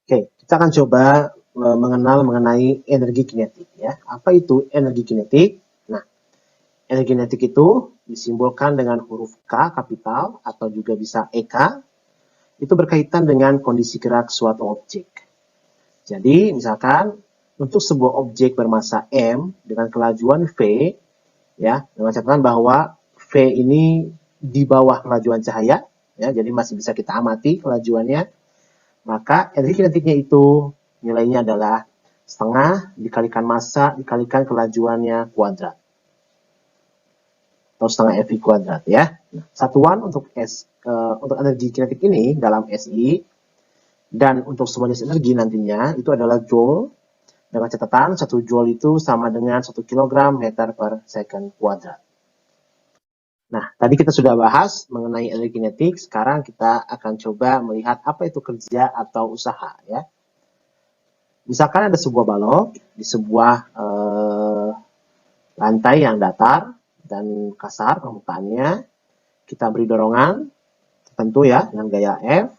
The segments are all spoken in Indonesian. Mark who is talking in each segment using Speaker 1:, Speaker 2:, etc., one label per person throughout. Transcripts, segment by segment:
Speaker 1: Oke, kita akan coba mengenal mengenai energi kinetik ya. Apa itu energi kinetik? Nah, energi kinetik itu disimbolkan dengan huruf K kapital atau juga bisa EK. Itu berkaitan dengan kondisi gerak suatu objek. Jadi, misalkan untuk sebuah objek bermassa M dengan kelajuan V, ya, dengan catatan bahwa V ini di bawah kelajuan cahaya, ya, jadi masih bisa kita amati kelajuannya. Maka energi kinetiknya itu nilainya adalah setengah dikalikan massa dikalikan kelajuannya kuadrat. Atau setengah FI kuadrat ya. Nah, satuan untuk untuk energi kinetik ini dalam SI dan untuk semua jenis energi nantinya itu adalah joule. Dengan catatan 1 joule itu sama dengan 1 kg meter per second kuadrat. Nah, tadi kita sudah bahas mengenai energi kinetik, sekarang kita akan coba melihat apa itu kerja atau usaha ya. Misalkan ada sebuah balok di sebuah lantai yang datar dan kasar permukaannya, kita beri dorongan tertentu ya dengan gaya F,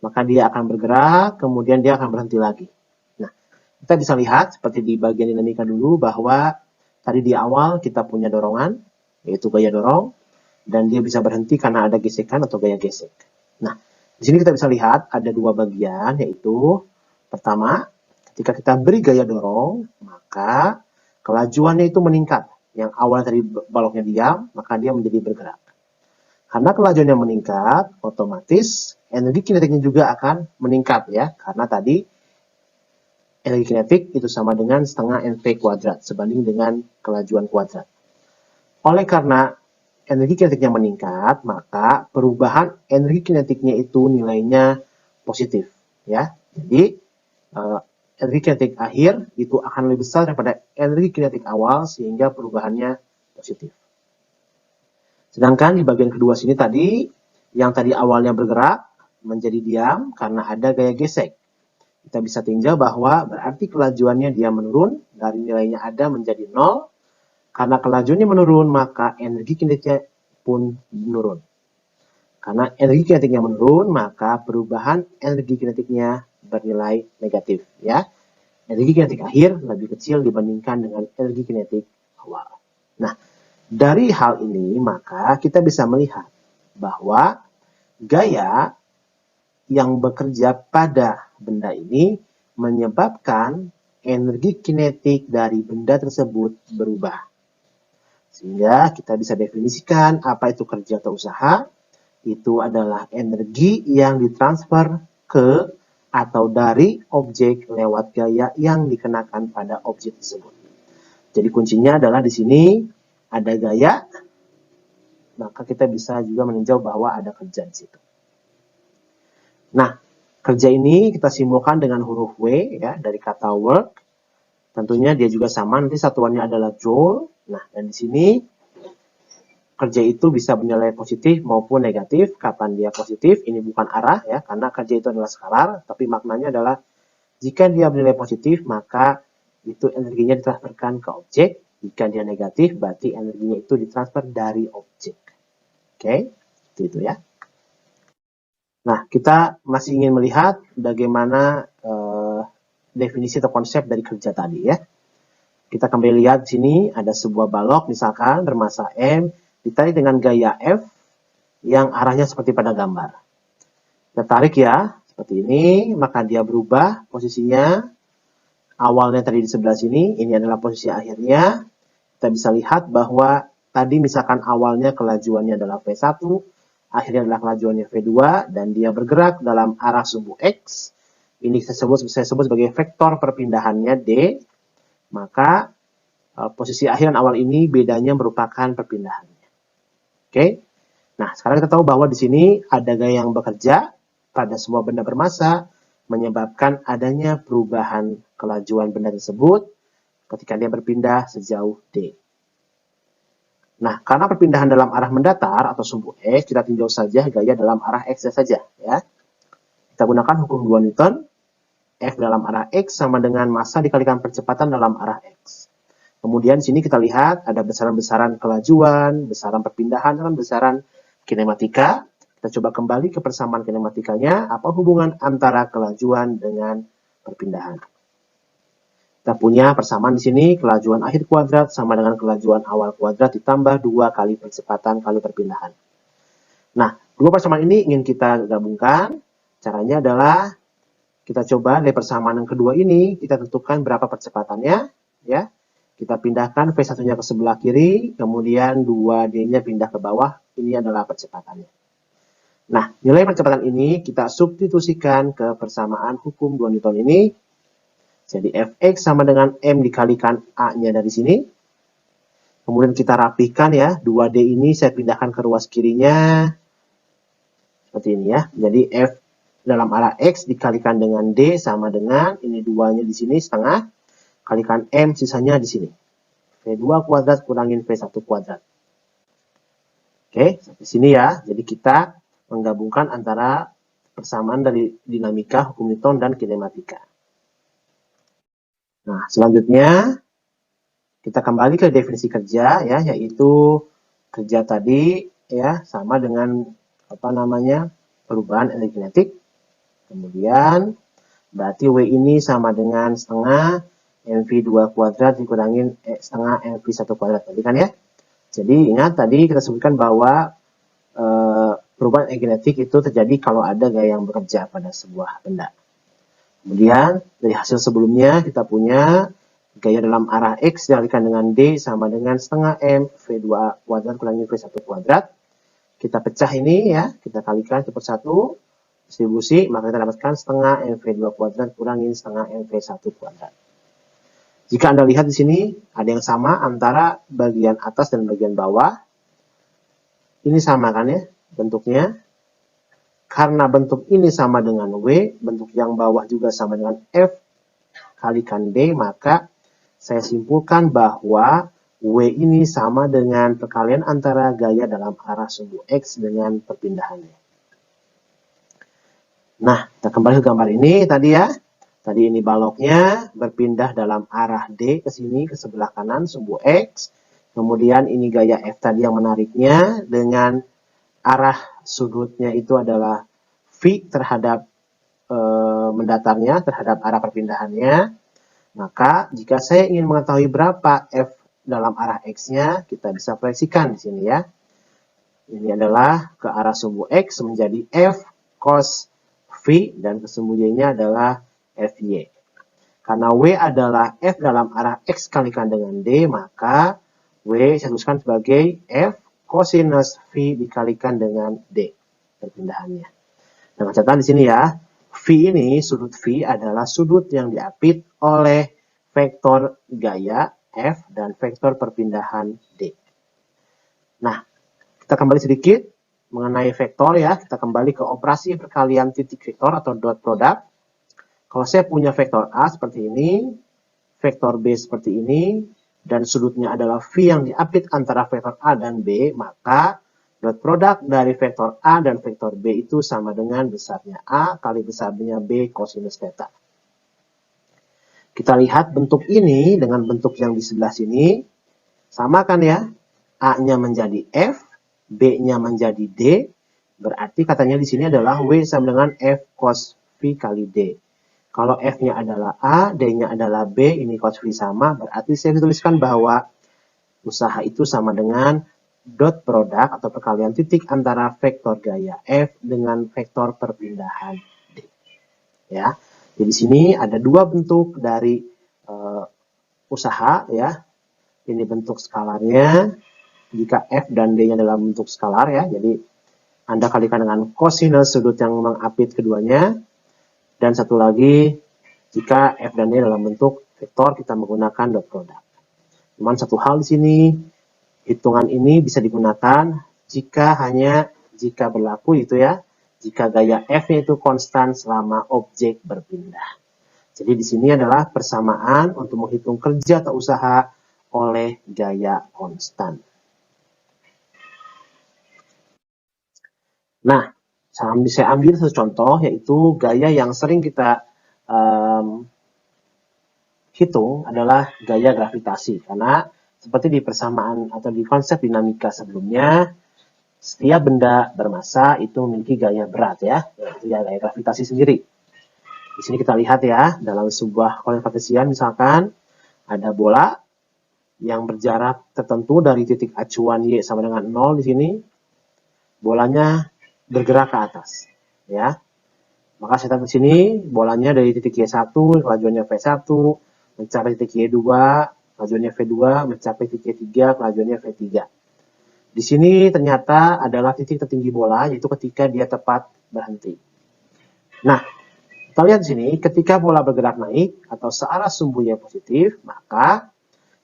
Speaker 1: maka dia akan bergerak, kemudian dia akan berhenti lagi. Nah, kita bisa lihat seperti di bagian dinamika dulu bahwa tadi di awal kita punya dorongan, yaitu gaya dorong, dan dia bisa berhenti karena ada gesekan atau gaya gesek. Nah, di sini kita bisa lihat ada dua bagian, yaitu pertama, ketika kita beri gaya dorong, maka kelajuannya itu meningkat. Yang awalnya tadi baloknya diam, maka dia menjadi bergerak. Karena kelajuannya meningkat, otomatis energi kinetiknya juga akan meningkat ya, karena tadi energi kinetik itu sama dengan setengah NV kuadrat sebanding dengan kelajuan kuadrat. Oleh karena energi kinetiknya meningkat, maka perubahan energi kinetiknya itu nilainya positif ya. Jadi energi kinetik akhir itu akan lebih besar daripada energi kinetik awal sehingga perubahannya positif. Sedangkan di bagian kedua sini tadi, yang tadi awalnya bergerak menjadi diam karena ada gaya gesek. Kita bisa tinjau bahwa berarti kelajuannya dia menurun, dari nilainya ada menjadi 0. Karena kelajuannya menurun, maka energi kinetiknya pun menurun. Karena energi kinetiknya menurun, maka perubahan energi kinetiknya bernilai negatif. Ya, energi kinetik akhir lebih kecil dibandingkan dengan energi kinetik awal. Nah, dari hal ini, maka kita bisa melihat bahwa gaya yang bekerja pada benda ini menyebabkan energi kinetik dari benda tersebut berubah. Sehingga kita bisa definisikan apa itu kerja atau usaha. Itu adalah energi yang ditransfer ke atau dari objek lewat gaya yang dikenakan pada objek tersebut. Jadi kuncinya adalah di sini ada gaya, maka kita bisa juga meninjau bahwa ada kerja di situ. Nah, kerja ini kita simbolkan dengan huruf W ya dari kata work. Tentunya dia juga sama, nanti satuannya adalah joule. Nah, dan di sini kerja itu bisa bernilai positif maupun negatif. Kapan dia positif? Ini bukan arah ya, karena kerja itu adalah skalar, tapi maknanya adalah jika dia bernilai positif, maka itu energinya ditransferkan ke objek. Jika dia negatif, berarti energinya itu ditransfer dari objek. Oke, itu ya. Nah, kita masih ingin melihat bagaimana definisi atau konsep dari kerja tadi ya. Kita kembali lihat di sini ada sebuah balok misalkan bermassa M ditarik dengan gaya F yang arahnya seperti pada gambar. Kita tarik ya, seperti ini, maka dia berubah posisinya. Awalnya tadi di sebelah sini, ini adalah posisi akhirnya. Kita bisa lihat bahwa tadi misalkan awalnya kelajuannya adalah V1, akhirnya adalah kelajuannya V2, dan dia bergerak dalam arah sumbu X. Ini saya sebut sebagai vektor perpindahannya D. Maka posisi akhir dan awal ini bedanya merupakan perpindahannya. Oke. Nah, sekarang kita tahu bahwa di sini ada gaya yang bekerja pada semua benda bermassa menyebabkan adanya perubahan kelajuan benda tersebut ketika dia berpindah sejauh D. Nah, karena perpindahan dalam arah mendatar atau sumbu X, kita tinjau saja gaya dalam arah X saja ya. Kita gunakan hukum 2 Newton. F dalam arah X sama dengan massa dikalikan percepatan dalam arah X. Kemudian di sini kita lihat ada besaran-besaran kelajuan, besaran perpindahan, dan besaran kinematika. Kita coba kembali ke persamaan kinematikanya, apa hubungan antara kelajuan dengan perpindahan. Kita punya persamaan di sini, kelajuan akhir kuadrat sama dengan kelajuan awal kuadrat ditambah 2 kali percepatan kali perpindahan. Nah, dua persamaan ini ingin kita gabungkan. Caranya adalah kita coba dari persamaan yang kedua ini, kita tentukan berapa percepatannya. Ya, kita pindahkan V1-nya ke sebelah kiri, kemudian 2D-nya pindah ke bawah. Ini adalah percepatannya. Nah, nilai percepatan ini kita substitusikan ke persamaan hukum 2 Newton ini. Jadi Fx sama dengan M dikalikan A-nya dari sini. Kemudian kita rapikan ya, 2D ini saya pindahkan ke ruas kirinya. Seperti ini ya. Jadi F dalam arah X dikalikan dengan D sama dengan, ini 2-nya di sini setengah, kalikan M sisanya di sini. V2 kuadrat kurangin V1 kuadrat. Oke, sampai sini ya. Jadi kita menggabungkan antara persamaan dari dinamika, hukum Newton, dan kinematika. Nah, selanjutnya kita kembali ke definisi kerja ya, yaitu kerja tadi ya sama dengan perubahan energi kinetik. Kemudian berarti W ini sama dengan setengah mv2 kuadrat dikurangin setengah mv1 kuadrat tadi kan ya. Jadi ingat tadi kita sebutkan bahwa perubahan energi kinetik itu terjadi kalau ada gaya yang bekerja pada sebuah benda. Kemudian dari hasil sebelumnya kita punya gaya dalam arah X dikalikan dengan D sama dengan setengah M V2 kuadrat kurangi V1 kuadrat. Kita pecah ini ya, kita kalikan per 1 distribusi, maka kita dapatkan setengah MV2 kuadrat kurangi setengah MV1 kuadrat. Jika Anda lihat di sini ada yang sama antara bagian atas dan bagian bawah. Ini sama kan ya bentuknya. Karena bentuk ini sama dengan W, bentuk yang bawah juga sama dengan F kalikan D, maka saya simpulkan bahwa W ini sama dengan perkalian antara gaya dalam arah sumbu X dengan perpindahannya. Nah, kita kembali ke gambar ini tadi ya. Tadi ini baloknya berpindah dalam arah D ke sini, ke sebelah kanan sumbu X. Kemudian ini gaya F tadi yang menariknya dengan arah sudutnya itu adalah V terhadap mendatarnya, terhadap arah perpindahannya. Maka jika saya ingin mengetahui berapa F dalam arah X-nya, kita bisa proyeksikan di sini ya. Ini adalah ke arah sumbu X menjadi F cos V dan ke sumbu Y-nya adalah Fy. Karena W adalah F dalam arah X kalikan dengan D, maka W saya tuliskan sebagai F cosinus V dikalikan dengan D perpindahannya. Nah, catatan di sini ya, V ini, sudut V adalah sudut yang diapit oleh vektor gaya F dan vektor perpindahan D. Nah, kita kembali sedikit mengenai vektor ya, kita kembali ke operasi perkalian titik vektor atau dot product. Kalau saya punya vektor A seperti ini, vektor B seperti ini, dan sudutnya adalah V yang diapit antara vektor A dan B, maka dot product dari vektor A dan vektor B itu sama dengan besarnya A kali besarnya B cosinus theta. Kita lihat bentuk ini dengan bentuk yang di sebelah sini. Sama kan ya? A-nya menjadi F, B-nya menjadi D. Berarti katanya di sini adalah W sama dengan F cos V kali D. Kalau F-nya adalah A, D-nya adalah B, ini cos V sama. Berarti saya tuliskan bahwa usaha itu sama dengan dot product atau perkalian titik antara vektor gaya F dengan vektor perpindahan D. Ya, jadi di sini ada dua bentuk dari usaha ya. Ini bentuk skalarnya. Jika F dan D-nya dalam bentuk skalar ya, jadi Anda kalikan dengan kosinus sudut yang mengapit keduanya. Dan satu lagi, jika F dan D dalam bentuk vektor, kita menggunakan dot product. Cuman satu hal di sini, hitungan ini bisa digunakan jika berlaku itu ya, jika gaya F-nya itu konstan selama objek berpindah. Jadi di sini adalah persamaan untuk menghitung kerja atau usaha oleh gaya konstan. Nah, saya ambil satu contoh yaitu gaya yang sering kita hitung adalah gaya gravitasi, karena seperti di persamaan atau di konsep dinamika sebelumnya, Setiap benda bermassa itu memiliki gaya berat ya, yaitu gaya gravitasi sendiri. Di sini kita lihat ya, dalam sebuah koordinat kartesian misalkan ada bola yang berjarak tertentu dari titik acuan Y sama dengan 0 di sini. Bolanya bergerak ke atas ya. Maka saya taruh di sini bolanya dari titik Y1 kelajuannya V1 mencapai titik Y2 kelajuannya V2 mencapai titik Y3 kelajuannya V3. Di sini ternyata adalah titik tertinggi bola, yaitu ketika dia tepat berhenti. Nah, kita lihat di sini, ketika bola bergerak naik atau searah sumbunya positif, maka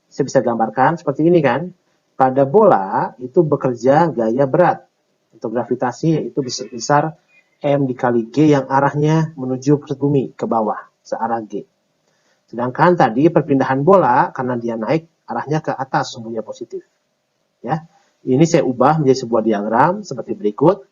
Speaker 1: saya bisa gambarkan seperti ini kan. Pada bola itu bekerja gaya berat. Untuk gravitasi yaitu besar M dikali G yang arahnya menuju ke bumi, ke bawah, searah G. Sedangkan tadi perpindahan bola, karena dia naik, arahnya ke atas sumbunya positif. Ya. Ini saya ubah menjadi sebuah diagram seperti berikut.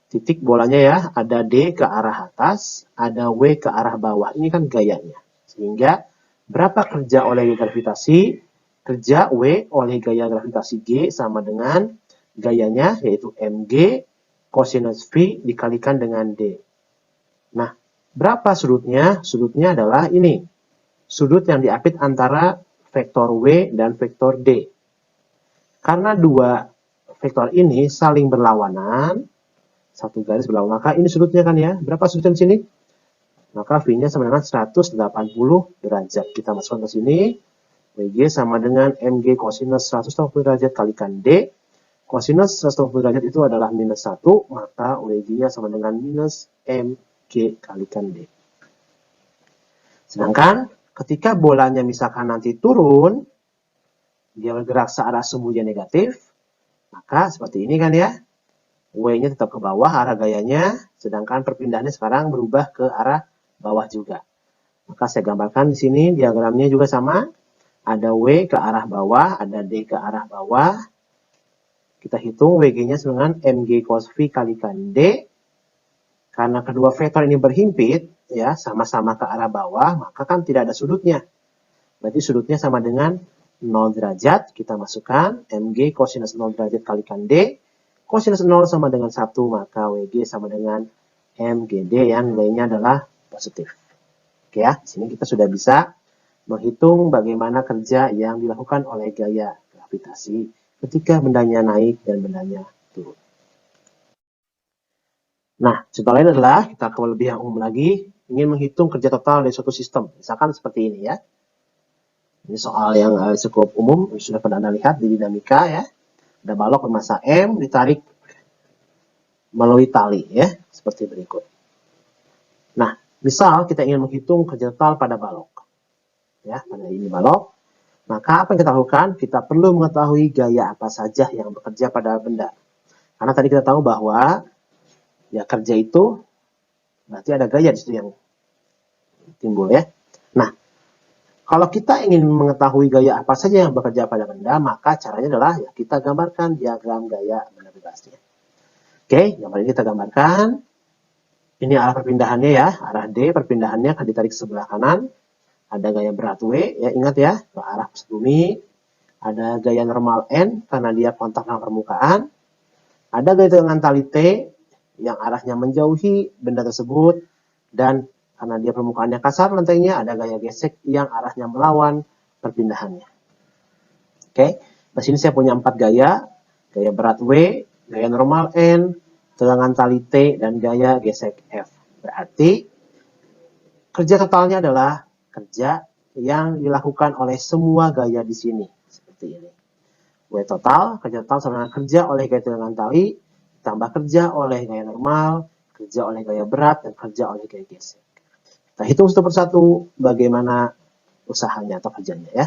Speaker 1: Titik bolanya ya, ada D ke arah atas, ada W ke arah bawah. Ini kan gayanya. Sehingga berapa kerja oleh gravitasi? Kerja W oleh gaya gravitasi G sama dengan gayanya, yaitu mg cosinus V dikalikan dengan D. Nah, berapa sudutnya? Sudutnya adalah ini. Sudut yang diapit antara vektor W dan vektor D. Karena dua vektor ini saling berlawanan, satu garis berlawanan, maka ini sudutnya kan ya. Berapa sudutnya di sini? Maka V-nya sama dengan 180 derajat. Kita masukkan ke sini. WG sama dengan MG cosinus 180 derajat kalikan D. Cosinus 180 derajat itu adalah minus 1, maka WG-nya sama dengan minus MG kalikan D. Sedangkan ketika bolanya misalkan nanti turun, dia bergerak searah sumbunya negatif, maka seperti ini kan ya, W-nya tetap ke bawah arah gayanya, sedangkan perpindahannya sekarang berubah ke arah bawah juga. Maka saya gambarkan di sini diagramnya juga sama, ada W ke arah bawah, ada D ke arah bawah. Kita hitung WG-nya dengan MG cos V kalikan D. Karena kedua vektor ini berhimpit, ya sama-sama ke arah bawah, maka kan tidak ada sudutnya. Berarti sudutnya sama dengan 0 derajat, kita masukkan mg cosinus 0 derajat kalikan D, cosinus 0 sama dengan 1, maka WG sama dengan mgd yang nilainya adalah positif. Oke ya, di sini kita sudah bisa menghitung bagaimana kerja yang dilakukan oleh gaya gravitasi ketika bendanya naik dan bendanya turun. Nah, contoh lain adalah kita ke lebih yang umum lagi, ingin menghitung kerja total dari suatu sistem. Misalkan seperti ini ya. Ini soal yang cukup umum, sudah pernah Anda lihat di dinamika ya. Ada balok bermassa M ditarik melalui tali ya, seperti berikut. Nah, misal kita ingin menghitung kerja total pada balok. Ya, pada ini balok. Maka apa yang kita lakukan? Kita perlu mengetahui gaya apa saja yang bekerja pada benda. Karena tadi kita tahu bahwa ya kerja itu berarti ada gaya di situ yang timbul ya. Nah, kalau kita ingin mengetahui gaya apa saja yang bekerja pada benda, maka caranya adalah ya kita gambarkan diagram gaya benda bebasnya. Oke, gambar ini kita gambarkan. Ini arah perpindahannya ya, arah D perpindahannya akan ditarik ke sebelah kanan. Ada gaya berat W, ya ingat ya, ke arah pusat bumi. Ada gaya normal N karena dia kontak dengan permukaan. Ada gaya tegangan tali T yang arahnya menjauhi benda tersebut, dan karena dia permukaannya kasar lantainya, ada gaya gesek yang arahnya melawan perpindahannya. Oke, di sini saya punya 4 gaya. Gaya berat W, gaya normal N, tegangan tali T, dan gaya gesek F. Berarti kerja totalnya adalah kerja yang dilakukan oleh semua gaya di sini. Seperti ini. W total, kerja total sama dengan kerja oleh gaya tegangan tali, tambah kerja oleh gaya normal, kerja oleh gaya berat, dan kerja oleh gaya gesek. Kita hitung satu persatu bagaimana usahanya atau kerjanya ya.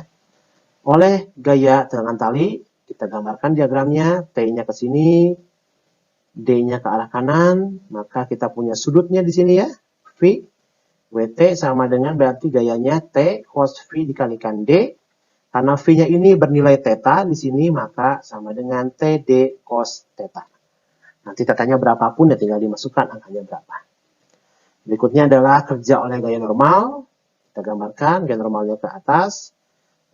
Speaker 1: Oleh gaya tegangan tali, kita gambarkan diagramnya, T-nya ke sini, D-nya ke arah kanan, maka kita punya sudutnya di sini ya, V. WT sama dengan berarti gayanya T cos V dikalikan D. Karena V-nya ini bernilai theta di sini, maka sama dengan TD cos theta. Nanti tetanya berapapun ya tinggal dimasukkan angkanya berapa. Berikutnya adalah kerja oleh gaya normal. Kita gambarkan gaya normalnya ke atas.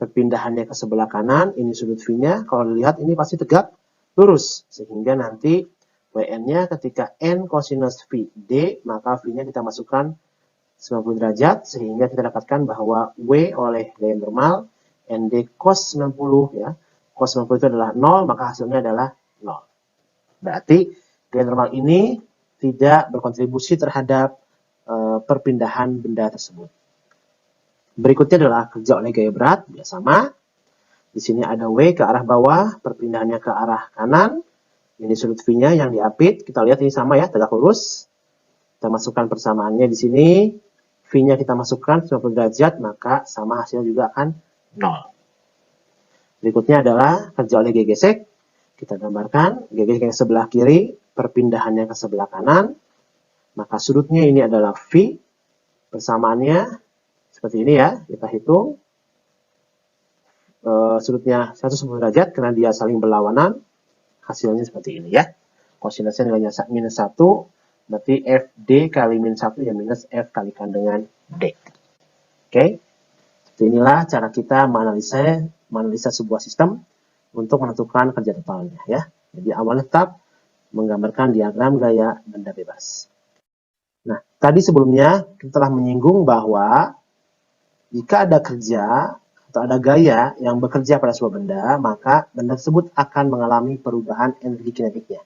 Speaker 1: Perpindahannya ke sebelah kanan. Ini sudut V-nya. Kalau dilihat ini pasti tegak. lurus. Sehingga nanti WN-nya ketika N cosinus V D, maka V-nya kita masukkan 90 derajat, sehingga kita dapatkan bahwa W oleh gaya normal ND cos 90, ya. Cos 90 itu adalah 0, maka hasilnya adalah 0. Berarti gaya normal ini tidak berkontribusi terhadap perpindahan benda tersebut. Berikutnya adalah kerja oleh gaya berat, ya sama. Di sini ada W ke arah bawah, perpindahannya ke arah kanan. Ini sudut V-nya yang diapit. Kita lihat ini sama ya, tegak lurus. Kita masukkan persamaannya di sini. V-nya kita masukkan 90 derajat, maka sama hasilnya juga akan 0. Berikutnya adalah kerja oleh G gesek. Kita gambarkan G gesek yang sebelah kiri, perpindahannya ke sebelah kanan. Maka sudutnya ini adalah V. Persamaannya seperti ini ya, kita hitung. Sudutnya 110 derajat karena dia saling berlawanan. Hasilnya seperti ini ya. Kosinusnya nilainya minus 1, berarti FD kali minus 1 ya minus F kalikan dengan D. Oke. Jadi inilah cara kita menganalisa sebuah sistem untuk menentukan kerja totalnya ya. Jadi awalnya tetap menggambarkan diagram gaya benda bebas. Nah, tadi sebelumnya kita telah menyinggung bahwa jika ada kerja atau ada gaya yang bekerja pada sebuah benda, maka benda tersebut akan mengalami perubahan energi kinetiknya.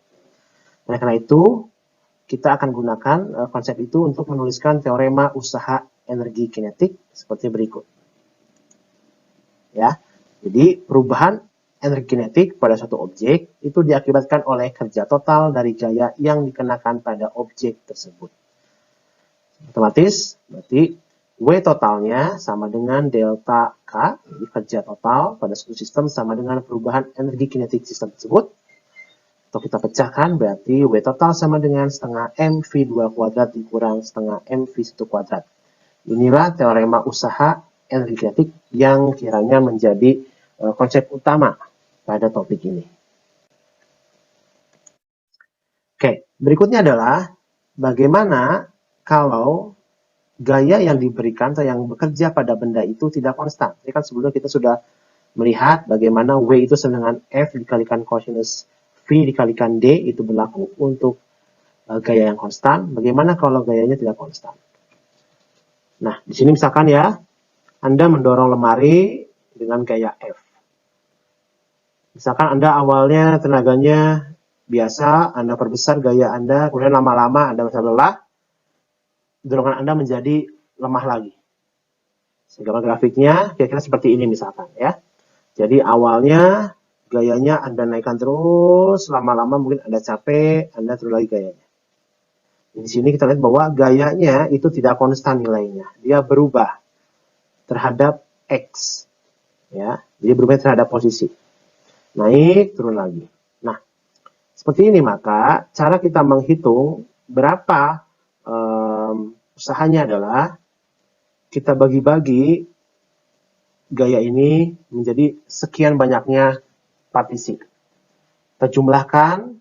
Speaker 1: Oleh karena itu, kita akan gunakan konsep itu untuk menuliskan teorema usaha energi kinetik seperti berikut. Ya, jadi perubahan energi kinetik pada suatu objek itu diakibatkan oleh kerja total dari gaya yang dikenakan pada objek tersebut. Otomatis, berarti W totalnya sama dengan delta K, jadi kerja total pada suatu sistem sama dengan perubahan energi kinetik sistem tersebut. Atau kita pecahkan, berarti W total sama dengan setengah mv2 kuadrat dikurang setengah mv1 kuadrat. Inilah teorema usaha energi kinetik yang kiranya menjadi konsep utama pada topik ini. Oke, berikutnya adalah bagaimana kalau gaya yang diberikan atau yang bekerja pada benda itu tidak konstan. Ini kan sebelumnya kita sudah melihat bagaimana W itu sama dengan F dikalikan cosinus V dikalikan D itu berlaku untuk gaya yang konstan. Bagaimana kalau gayanya tidak konstan? Nah, di sini misalkan ya, Anda mendorong lemari dengan gaya F. Misalkan Anda awalnya tenaganya biasa, Anda perbesar gaya Anda, kemudian lama-lama Anda bisa lelah, dorongan Anda menjadi lemah lagi. Sehingga grafiknya kira-kira seperti ini misalkan ya. Jadi awalnya gayanya Anda naikkan terus, lama-lama mungkin Anda capek, Anda turun lagi gayanya. Di sini kita lihat bahwa gayanya itu tidak konstan nilainya. Dia berubah terhadap X. Ya, jadi berubah terhadap posisi. Naik, turun lagi. Nah, seperti ini maka cara kita menghitung berapa usahanya adalah kita bagi-bagi gaya ini menjadi sekian banyaknya partisi. Kita jumlahkan,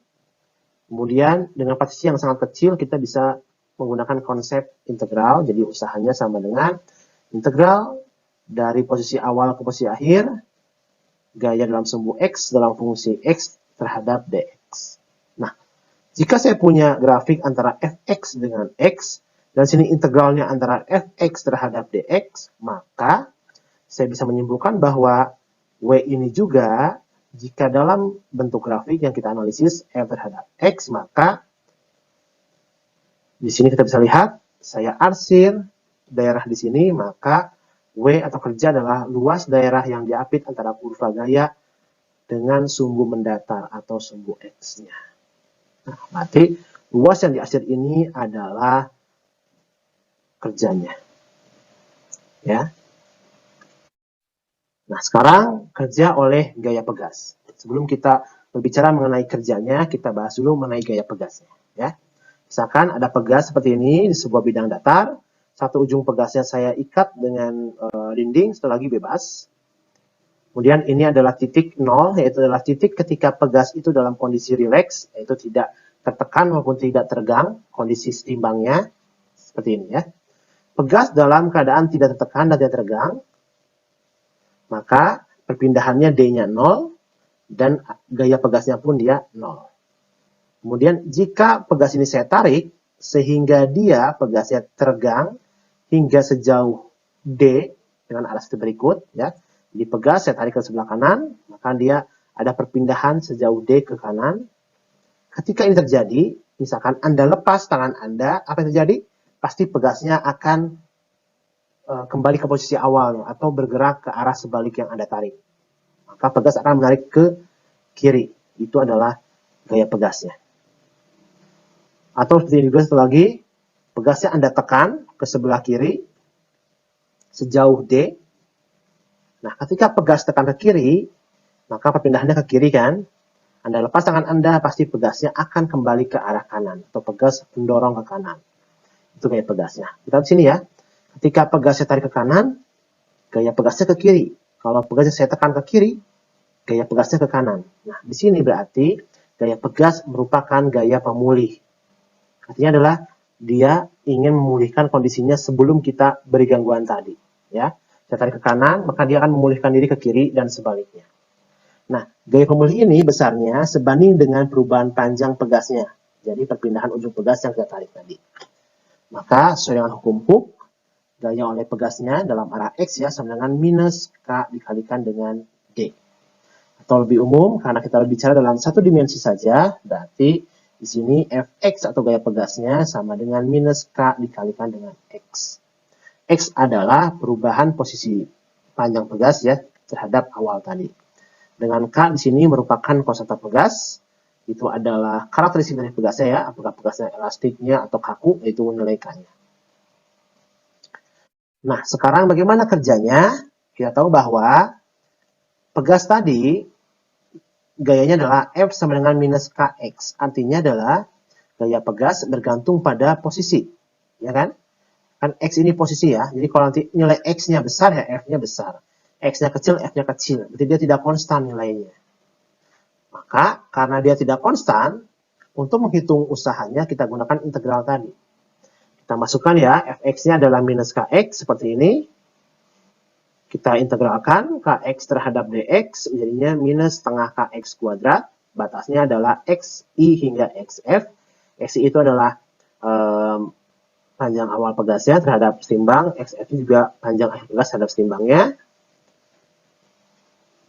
Speaker 1: kemudian dengan partisi yang sangat kecil kita bisa menggunakan konsep integral. Jadi usahanya sama dengan integral dari posisi awal ke posisi akhir, gaya dalam sumbu X dalam fungsi X terhadap dx. Nah, jika saya punya grafik antara fx dengan x, dan sini integralnya antara fx terhadap dx, maka saya bisa menyimpulkan bahwa W ini juga, jika dalam bentuk grafik yang kita analisis f terhadap x, maka di sini kita bisa lihat, saya arsir daerah di sini, maka W atau kerja adalah luas daerah yang diapit antara kurva gaya dengan sumbu mendatar atau sumbu X-nya. Nah, berarti luas yang diarsir ini adalah kerjanya. Ya. Nah, sekarang kerja oleh gaya pegas. Sebelum kita berbicara mengenai kerjanya, kita bahas dulu mengenai gaya pegasnya. Ya. Misalkan ada pegas seperti ini di sebuah bidang datar, satu ujung pegasnya saya ikat dengan dinding, satu lagi bebas. Kemudian ini adalah titik 0, yaitu adalah titik ketika pegas itu dalam kondisi rileks, yaitu tidak tertekan maupun tidak tegang, kondisi setimbangnya, seperti ini ya. Pegas dalam keadaan tidak tertekan dan tidak tegang, maka perpindahannya D-nya 0, dan gaya pegasnya pun dia 0. Kemudian jika pegas ini saya tarik sehingga dia pegasnya tergang hingga sejauh D dengan arah seperti berikut ya. Jadi pegas saya tarik ke sebelah kanan, maka dia ada perpindahan sejauh D ke kanan. Ketika ini terjadi, misalkan Anda lepas tangan Anda, apa yang terjadi? Pasti pegasnya akan kembali ke posisi awalnya atau bergerak ke arah sebalik yang Anda tarik. Maka pegas akan menarik ke kiri. Itu adalah gaya pegasnya. Atau seperti ini juga satu lagi, pegasnya Anda tekan ke sebelah kiri sejauh D. Nah, ketika pegas tekan ke kiri, maka perpindahannya ke kiri kan. Anda lepas tangan Anda, pasti pegasnya akan kembali ke arah kanan atau pegas mendorong ke kanan. Itu gaya pegasnya. Kita lihat sini ya. Ketika pegasnya tarik ke kanan, gaya pegasnya ke kiri. Kalau pegasnya saya tekan ke kiri, gaya pegasnya ke kanan. Nah, di sini berarti gaya pegas merupakan gaya pemulih. Artinya adalah dia ingin memulihkan kondisinya sebelum kita beri gangguan tadi. Ya, saya tarik ke kanan, maka dia akan memulihkan diri ke kiri dan sebaliknya. Nah, gaya pemulih ini besarnya sebanding dengan perubahan panjang pegasnya. Jadi perpindahan ujung pegas yang kita tarik tadi. Maka sesuai dengan hukum Hooke, gaya oleh pegasnya dalam arah X ya sama dengan minus K dikalikan dengan D. Atau lebih umum, karena kita berbicara dalam satu dimensi saja, berarti di sini Fx atau gaya pegasnya sama dengan minus K dikalikan dengan X. X adalah perubahan posisi panjang pegas ya terhadap awal tadi. Dengan K di sini merupakan konstanta pegas. Itu adalah karakteristik dari pegasnya ya, apakah pegasnya elastiknya atau kaku, yaitu nilai K-nya. Nah, sekarang bagaimana kerjanya? Kita tahu bahwa pegas tadi gayanya adalah F sama dengan minus Kx. Artinya adalah gaya pegas bergantung pada posisi. Ya kan? Kan X ini posisi ya. Jadi kalau nanti nilai X-nya besar ya F-nya besar. X-nya kecil, F-nya kecil. Berarti dia tidak konstan nilainya. Maka karena dia tidak konstan, untuk menghitung usahanya kita gunakan integral tadi. Kita masukkan ya, Fx-nya adalah minus Kx seperti ini. Kita integralkan Kx terhadap dx menjadinya minus setengah Kx kuadrat. Batasnya adalah xi hingga xf. Xi itu adalah panjang awal pegasnya terhadap setimbang. Xf juga panjang akhir pegas terhadap setimbangnya.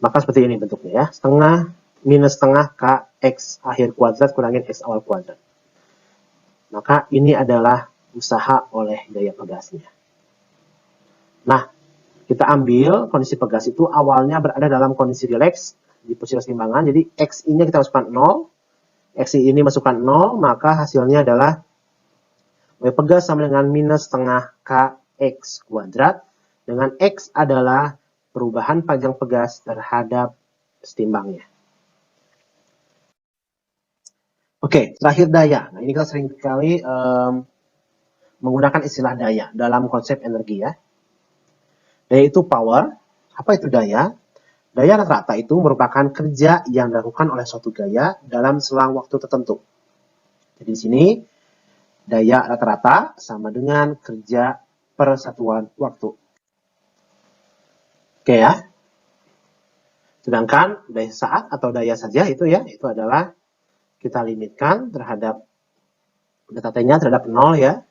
Speaker 1: Maka seperti ini bentuknya ya. Setengah minus setengah Kx akhir kuadrat kurangin x awal kuadrat. Maka ini adalah usaha oleh gaya pegasnya. Nah, kita ambil kondisi pegas itu awalnya berada dalam kondisi rileks di posisi keseimbangan. Jadi xi-nya kita masukkan 0. Xi ini masukkan 0, maka hasilnya adalah W pegas sama dengan minus setengah Kx kuadrat. Dengan X adalah perubahan panjang pegas terhadap setimbangnya. Oke, terakhir daya. Nah, ini kita sering sekali menggunakan istilah daya dalam konsep energi ya. Daya itu power. Apa itu daya? Daya rata-rata itu merupakan kerja yang dilakukan oleh suatu gaya dalam selang waktu tertentu. Jadi di sini daya rata-rata sama dengan kerja per satuan waktu. Oke ya. Sedangkan daya saat atau daya saja itu ya, itu adalah kita limitkan terhadap data T-nya terhadap 0 ya,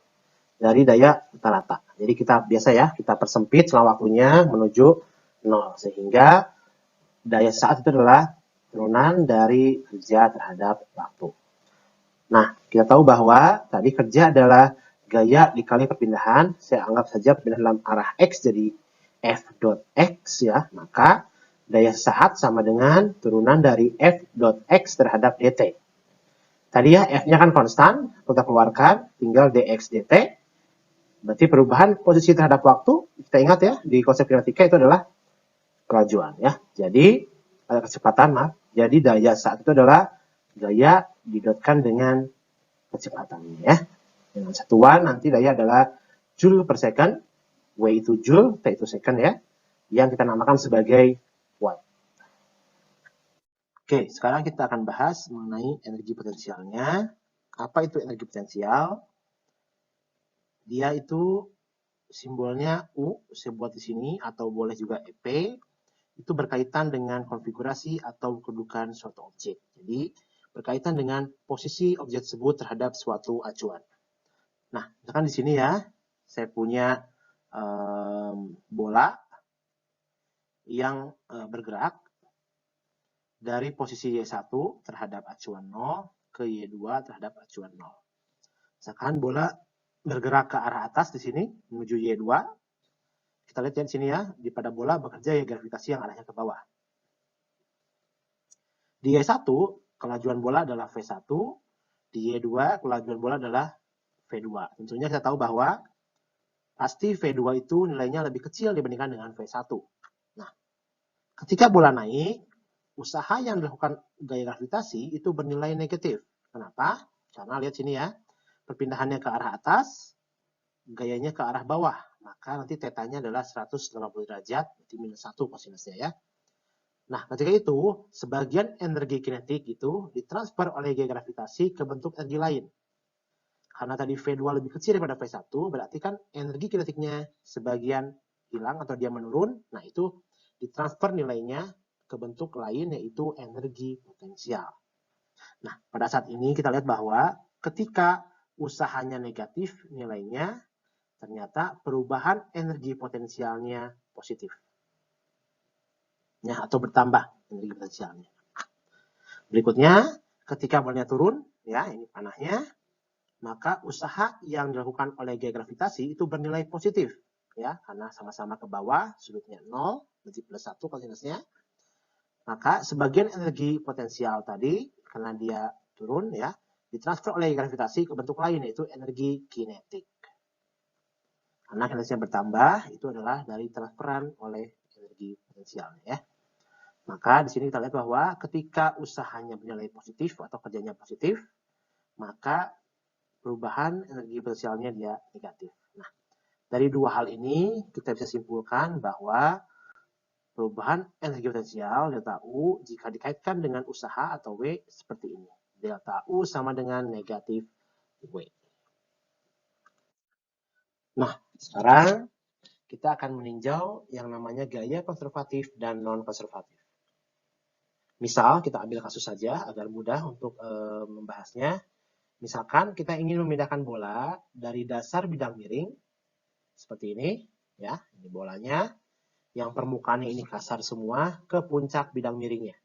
Speaker 1: dari daya rata-rata. Jadi kita biasa ya, kita persempit selang waktunya menuju 0. Sehingga daya saat itu adalah turunan dari kerja terhadap waktu. Nah, kita tahu bahwa tadi kerja adalah gaya dikali perpindahan. Saya anggap saja perpindahan dalam arah X jadi F dot X ya. Maka daya saat sama dengan turunan dari F dot X terhadap dt. Tadi ya F-nya kan konstan, kita keluarkan tinggal dx dt. Berarti perubahan posisi terhadap waktu, kita ingat ya, di konsep kinematika itu adalah kelajuan ya. Jadi, ada kecepatan, maaf. Jadi, daya saat itu adalah gaya didotkan dengan kecepatannya ya. Dengan satuan, nanti daya adalah joule per second. W itu joule, T itu second ya. Yang kita namakan sebagai watt. Oke, sekarang kita akan bahas mengenai energi potensialnya. Apa itu energi potensial? Dia itu simbolnya U, saya buat di sini, atau boleh juga EP. itu berkaitan dengan konfigurasi atau kedudukan suatu objek. Jadi, berkaitan dengan posisi objek tersebut terhadap suatu acuan. Nah, misalkan di sini ya, saya punya bola yang bergerak dari posisi Y1 terhadap acuan 0 ke Y2 terhadap acuan 0. Misalkan bola bergerak ke arah atas di sini menuju Y2. Kita lihat ya di sini ya, di pada bola bekerja ya gravitasi yang arahnya ke bawah. Di Y1, kelajuan bola adalah V1, di Y2, kelajuan bola adalah V2. Tentunya kita tahu bahwa pasti V2 itu nilainya lebih kecil dibandingkan dengan V1. Nah, ketika bola naik, usaha yang dilakukan gaya gravitasi itu bernilai negatif. Kenapa? Karena lihat sini ya, perpindahannya ke arah atas, gayanya ke arah bawah. Maka nanti tetanya adalah 180 derajat, berarti minus 1 kosinusnya ya. Nah, ketika itu, sebagian energi kinetik itu ditransfer oleh gaya gravitasi ke bentuk energi lain. Karena tadi V2 lebih kecil daripada V1, berarti kan energi kinetiknya sebagian hilang atau dia menurun. Nah, itu ditransfer nilainya ke bentuk lain, yaitu energi potensial. Nah, pada saat ini kita lihat bahwa ketika usahanya negatif nilainya, ternyata perubahan energi potensialnya positif. Ya, atau bertambah energi potensialnya. Berikutnya, ketika bolanya turun, ya ini panahnya, maka usaha yang dilakukan oleh gaya gravitasi itu bernilai positif, ya, karena sama-sama ke bawah, sudutnya 0, berarti plus 1 kosinusnya. Maka sebagian energi potensial tadi, karena dia turun, ya, ditransfer oleh gravitasi ke bentuk lain, yaitu energi kinetik. Karena kinetiknya bertambah, itu adalah dari transferan oleh energi potensialnya, ya. Maka di sini kita lihat bahwa ketika usahanya bernilai positif atau kerjanya positif, maka perubahan energi potensialnya dia negatif. Nah, dari dua hal ini kita bisa simpulkan bahwa perubahan energi potensial delta U jika dikaitkan dengan usaha atau W seperti ini. Delta U sama dengan negatif W. Nah, sekarang kita akan meninjau yang namanya gaya konservatif dan non-konservatif. Misal, kita ambil kasus saja agar mudah untuk membahasnya. Misalkan kita ingin memindahkan bola dari dasar bidang miring seperti ini, ya, ini bolanya, yang permukaannya ini kasar semua ke puncak bidang miringnya.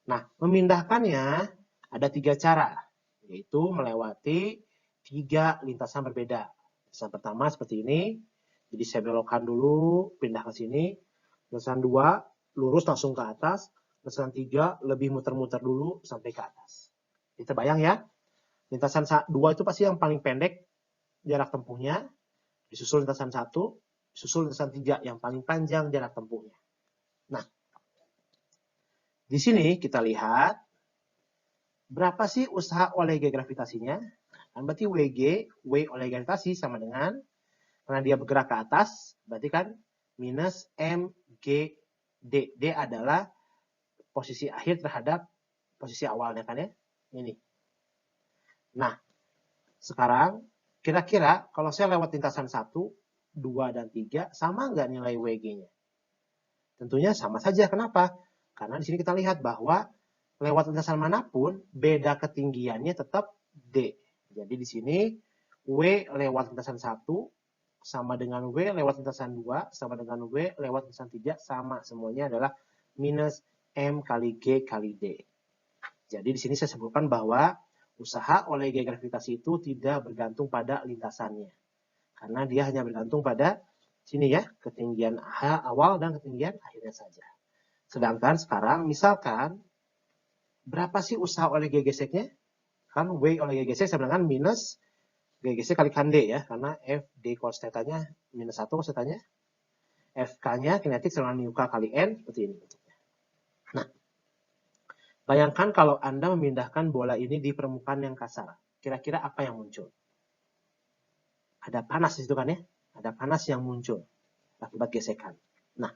Speaker 1: Nah, memindahkannya ada 3 cara, yaitu melewati 3 lintasan berbeda. Lintasan pertama seperti ini, jadi saya belokkan dulu, pindah ke sini. Lintasan 2, lurus langsung ke atas. Lintasan 3, lebih muter-muter dulu sampai ke atas. Jadi terbayang ya? Lintasan 2 itu pasti yang paling pendek jarak tempuhnya, disusul lintasan 1, disusul lintasan 3 yang paling panjang jarak tempuhnya. Nah, di sini kita lihat berapa sih usaha oleh gaya gravitasinya. Kan berarti WG, W oleh gravitasi sama dengan, karena dia bergerak ke atas, berarti kan minus mg d. D adalah posisi akhir terhadap posisi awalnya kan ya, ini. Nah, sekarang kira-kira kalau saya lewat lintasan 1, 2, dan 3, sama nggak nilai WG-nya? Tentunya sama saja. Kenapa? Karena di sini kita lihat bahwa lewat lintasan manapun, beda ketinggiannya tetap D. Jadi di sini W lewat lintasan 1 sama dengan W lewat lintasan 2 sama dengan W lewat lintasan 3 sama. Semuanya adalah minus M kali G kali D. Jadi di sini saya sebutkan bahwa usaha oleh gaya gravitasi itu tidak bergantung pada lintasannya. Karena dia hanya bergantung pada sini ya, ketinggian awal dan ketinggian akhirnya saja. Sedangkan sekarang misalkan berapa sih usaha oleh gaya geseknya? Kan W oleh gaya gesek sama dengan minus gaya gesek kalikan D ya, karena F D cos θ-nya minus 1 cos θ-nya. FK-nya kinetik sama dengan μk kali N, seperti ini bentuknya. Nah, bayangkan kalau Anda memindahkan bola ini di permukaan yang kasar. Kira-kira apa yang muncul? Ada panas di situ kan ya? Ada panas yang muncul akibat gesekan. Nah,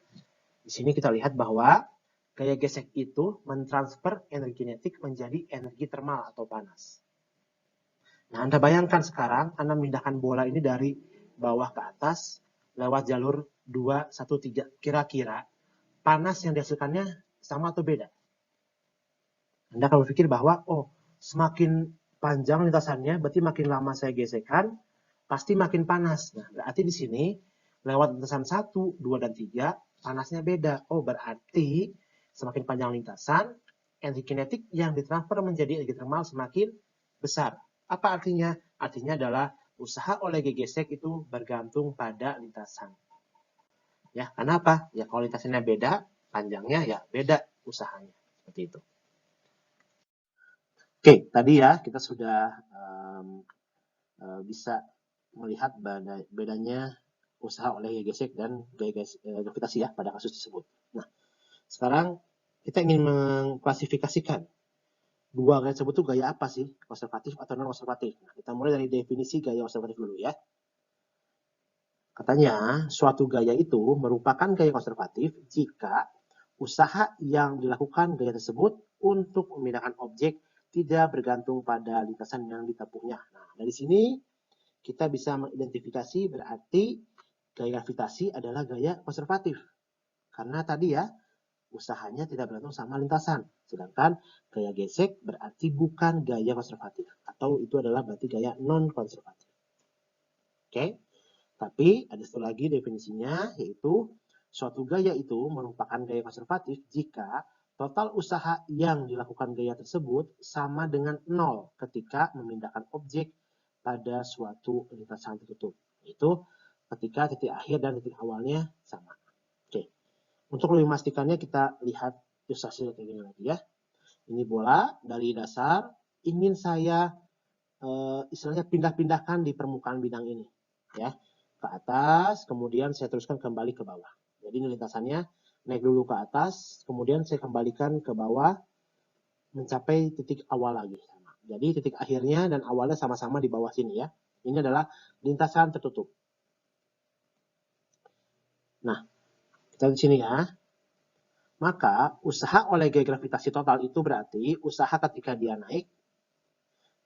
Speaker 1: di sini kita lihat bahwa gaya gesek itu mentransfer energi kinetik menjadi energi termal atau panas. Nah, Anda bayangkan sekarang Anda memindahkan bola ini dari bawah ke atas lewat jalur 2, 1, 3. Kira-kira panas yang dihasilkannya sama atau beda. Anda akan berpikir bahwa, oh, semakin panjang lintasannya, berarti makin lama saya gesekkan, pasti makin panas. Nah, berarti di sini, lewat lintasan 1, 2, dan 3, panasnya beda. Oh, berarti semakin panjang lintasan, energi kinetik yang ditransfer menjadi energi termal semakin besar. Apa artinya? Artinya adalah usaha oleh gesek itu bergantung pada lintasan. Ya, karena apa? Ya, kalau lintasannya beda, panjangnya ya beda usahanya. Seperti itu. Oke, tadi ya kita sudah bisa melihat bedanya usaha oleh gesek dan gravitasi ya pada kasus tersebut. Nah, sekarang kita ingin mengklasifikasikan dua gaya tersebut itu gaya apa sih? Konservatif atau non-konservatif? Nah, kita mulai dari definisi gaya konservatif dulu ya. Katanya, suatu gaya itu merupakan gaya konservatif jika usaha yang dilakukan gaya tersebut untuk memindahkan objek tidak bergantung pada lintasan yang ditempuhnya. Nah, dari sini kita bisa mengidentifikasi berarti gaya gravitasi adalah gaya konservatif. Karena tadi ya, usahanya tidak bergantung sama lintasan. Sedangkan gaya gesek berarti bukan gaya konservatif. Atau itu adalah berarti gaya non-konservatif. Oke? Tapi ada satu lagi definisinya, yaitu suatu gaya itu merupakan gaya konservatif jika total usaha yang dilakukan gaya tersebut sama dengan 0 ketika memindahkan objek pada suatu lintasan tertutup. Yaitu ketika titik akhir dan titik awalnya sama. Oke. Untuk lebih memastikannya kita lihat ilustrasi kayak gini lagi ya. Ini bola dari dasar ingin saya istilahnya pindah-pindahkan di permukaan bidang ini. Ya, ke atas, kemudian saya teruskan kembali ke bawah. Jadi ini lintasannya naik dulu ke atas, kemudian saya kembalikan ke bawah, mencapai titik awal lagi. Jadi titik akhirnya dan awalnya sama-sama di bawah sini ya. Ini adalah lintasan tertutup. Nah, kita di sini ya. Maka usaha oleh gaya gravitasi total itu berarti usaha ketika dia naik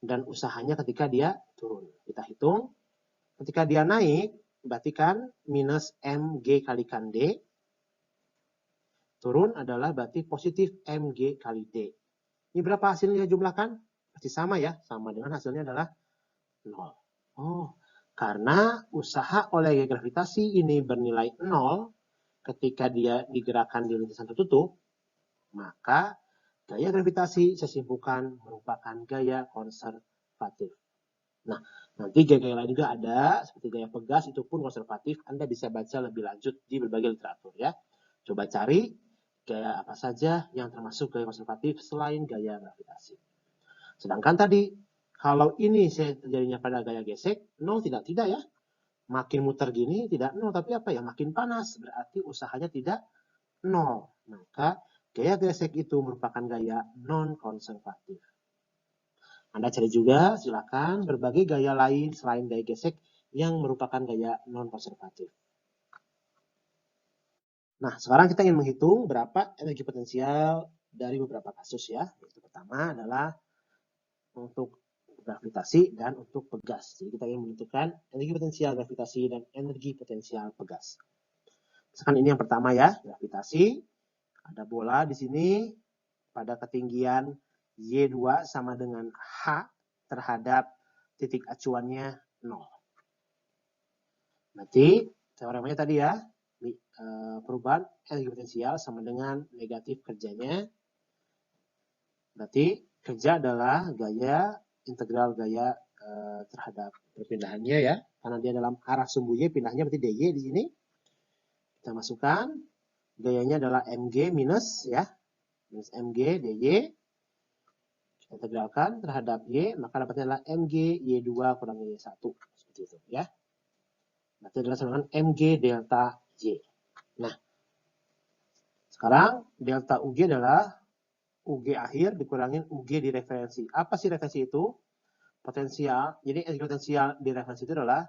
Speaker 1: dan usahanya ketika dia turun. Kita hitung. Ketika dia naik, berarti kan minus mg kalikan d. Turun adalah berarti positif mg kali d. Ini berapa hasilnya jumlahkan? Pasti sama ya, sama dengan hasilnya adalah 0. Oh, karena usaha oleh gaya gravitasi ini bernilai 0 ketika dia digerakkan di lintasan tertutup, maka gaya gravitasi saya simpulkan merupakan gaya konservatif. Nah, nanti gaya-gaya lain juga ada, seperti gaya pegas, itu pun konservatif. Anda bisa baca lebih lanjut di berbagai literatur ya. Coba cari gaya apa saja yang termasuk gaya konservatif selain gaya gravitasi. Sedangkan tadi, kalau ini saya terjadinya pada gaya gesek, 0 tidak ya. Makin muter gini tidak 0, tapi apa ya? Makin panas, berarti usahanya tidak 0. Maka gaya gesek itu merupakan gaya non-konservatif. Anda cari juga, silakan berbagai gaya lain selain gaya gesek yang merupakan gaya non-konservatif. Nah, sekarang kita ingin menghitung berapa energi potensial dari beberapa kasus ya. Yaitu pertama adalah untuk gravitasi dan untuk pegas. Jadi kita ingin menentukan energi potensial gravitasi dan energi potensial pegas. Misalkan ini yang pertama ya, gravitasi. Ada bola di sini pada ketinggian Y2 sama dengan H terhadap titik acuannya 0. Berarti teoremanya tadi ya, perubahan energi potensial sama dengan negatif kerjanya. Berarti kerja adalah gaya integral gaya terhadap perpindahannya ya, karena dia dalam arah sumbu Y, pindahnya berarti dy di sini. Kita masukkan gayanya adalah mg minus ya, minus mg dy. Integralkan terhadap Y, maka dapatnya adalah mg Y2 kurang Y1. Seperti itu ya. Berarti adalah sama dengan mg delta Y. Nah, sekarang delta UG adalah UG akhir dikurangin UG di referensi. Apa sih referensi itu? Potensial. Jadi energi potensial di referensi itu adalah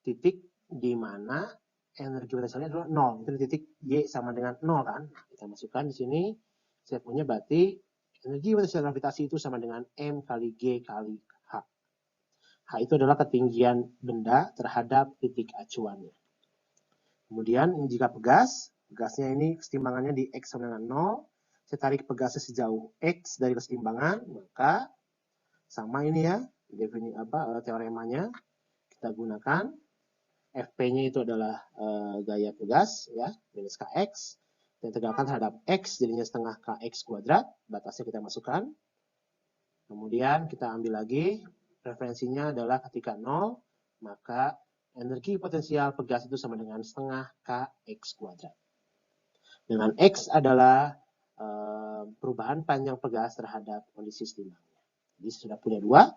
Speaker 1: titik di mana energi potensialnya adalah 0. Itu titik Y sama dengan 0 kan. Kita masukkan di sini. Saya punya berarti energi potensial gravitasi itu sama dengan M kali G kali H. H itu adalah ketinggian benda terhadap titik acuannya. Kemudian jika pegas, Pegasnya ini kesetimbangannya di X sama dengan 0. Saya tarik pegasnya sejauh X dari kesetimbangan, maka sama ini ya, teoremanya kita gunakan. Fp-nya itu adalah gaya pegas ya, minus Kx. Dan tegalkan terhadap X, jadinya setengah Kx kuadrat. Batasnya kita masukkan. Kemudian kita ambil lagi, referensinya adalah ketika 0, maka energi potensial pegas itu sama dengan setengah Kx kuadrat. Dengan X adalah perubahan panjang pegas terhadap kondisi setimbangnya. Jadi sudah punya dua,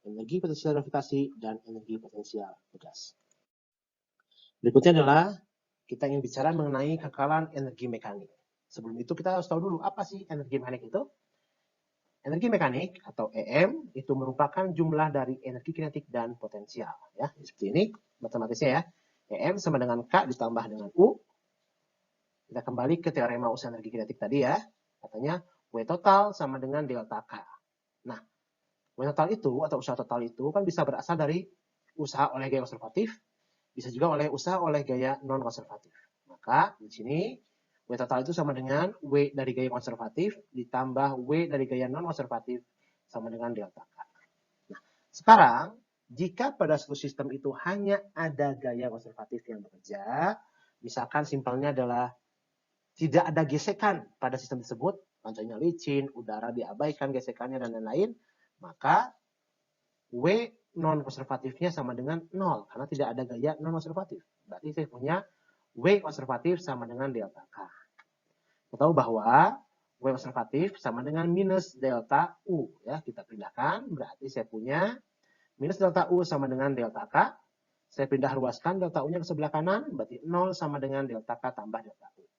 Speaker 1: energi potensial gravitasi dan energi potensial pegas. Berikutnya adalah kita ingin bicara mengenai kekekalan energi mekanik. Sebelum itu kita harus tahu dulu apa sih energi mekanik itu. Energi mekanik atau EM itu merupakan jumlah dari energi kinetik dan potensial. Ya, seperti ini matematisnya ya. EM sama dengan K ditambah dengan U. Kita kembali ke teorema usaha energi kinetik tadi ya. Katanya W total sama dengan delta K. Nah, W total itu atau usaha total itu kan bisa berasal dari usaha oleh gaya konservatif, bisa juga usaha oleh gaya non-konservatif. Maka di sini W total itu sama dengan W dari gaya konservatif ditambah W dari gaya non-konservatif sama dengan delta K. Nah, sekarang jika pada suatu sistem itu hanya ada gaya konservatif yang bekerja, misalkan simpelnya adalah tidak ada gesekan pada sistem tersebut, contohnya licin, udara diabaikan gesekannya dan lain-lain, maka W non-konservatifnya sama dengan 0, karena tidak ada gaya non-konservatif. Berarti saya punya W konservatif sama dengan delta K. Kita tahu bahwa W konservatif sama dengan minus delta U. Ya, kita pindahkan, berarti saya punya minus delta U sama dengan delta K. Saya pindah ruaskan delta U-nya ke sebelah kanan, berarti 0 sama dengan delta K tambah delta U.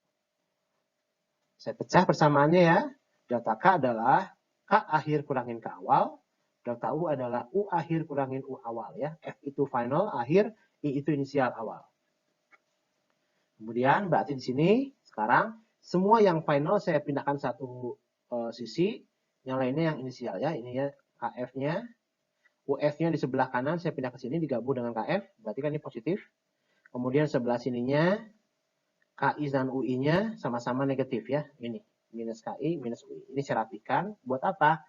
Speaker 1: Saya pecah persamaannya ya. Delta K adalah K akhir kurangin K awal. Delta U adalah U akhir kurangin U awal ya. F itu final akhir, I itu inisial awal. Kemudian berarti di sini sekarang semua yang final saya pindahkan satu sisi, yang lainnya yang inisial ya. Ini ya KF-nya. UF-nya di sebelah kanan saya pindah ke sini digabung dengan KF, berarti kan ini positif. Kemudian sebelah sininya KI dan UI-nya sama-sama negatif ya. Ini minus KI minus UI. Ini saya rapikan. Buat apa?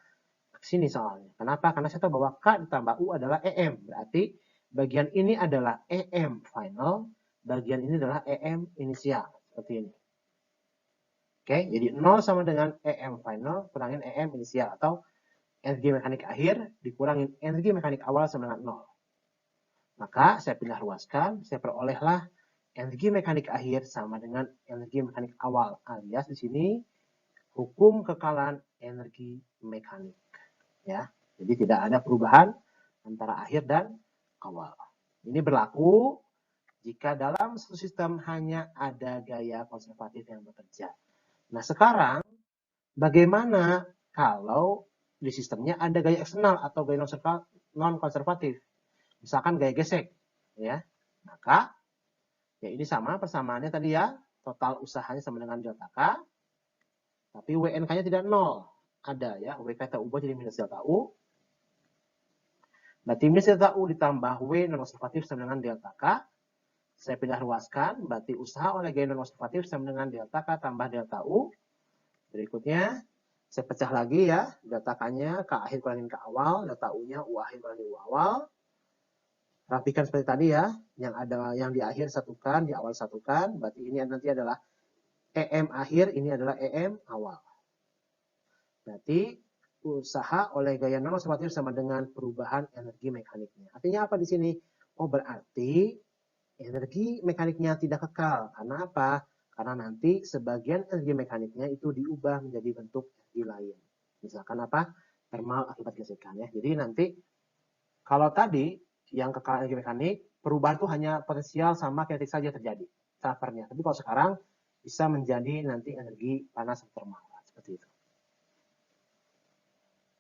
Speaker 1: Sini soalnya. Kenapa? Karena saya tahu bahwa K ditambah U adalah EM. Berarti bagian ini adalah EM final. Bagian ini adalah EM inisial. Seperti ini. Oke, jadi 0 sama dengan EM final kurangin EM inisial. Atau energi mekanik akhir dikurangin energi mekanik awal sama dengan 0. Maka saya pindah ruaskan. Saya perolehlah energi mekanik akhir sama dengan energi mekanik awal, alias di sini hukum kekekalan energi mekanik. Ya, jadi tidak ada perubahan antara akhir dan awal. Ini berlaku jika dalam satu sistem hanya ada gaya konservatif yang bekerja. Nah, sekarang bagaimana kalau di sistemnya ada gaya eksternal atau gaya non-konservatif? Misalkan gaya gesek, ya. Maka ya ini sama persamaannya tadi ya, total usahanya sama dengan delta K, tapi WNK-nya tidak 0. Ada ya, W kata ubah jadi minus delta U. Berarti minus delta U ditambah W non-konservatif sama dengan delta K. Saya pindah ruaskan, berarti usaha oleh gaya non-konservatif sama dengan delta K tambah delta U. Berikutnya, saya pecah lagi ya, delta K-nya K akhir kurangin K awal, delta U-nya U akhir kurangin U awal. Rapikan seperti tadi ya, yang di akhir satukan, di awal satukan, berarti ini nanti adalah EM akhir, ini adalah EM awal. Berarti usaha oleh gaya non-konservatif sama dengan perubahan energi mekaniknya. Artinya apa di sini? Oh, berarti energi mekaniknya tidak kekal. Karena apa? Karena nanti sebagian energi mekaniknya itu diubah menjadi bentuk energi lain. Misalkan apa? Thermal akibat gesekan ya. Jadi nanti kalau tadi yang kekal energi mekanik, perubahan itu hanya potensial sama kinetik saja terjadi, transfernya. Tapi kalau sekarang bisa menjadi nanti energi panas termal, seperti itu.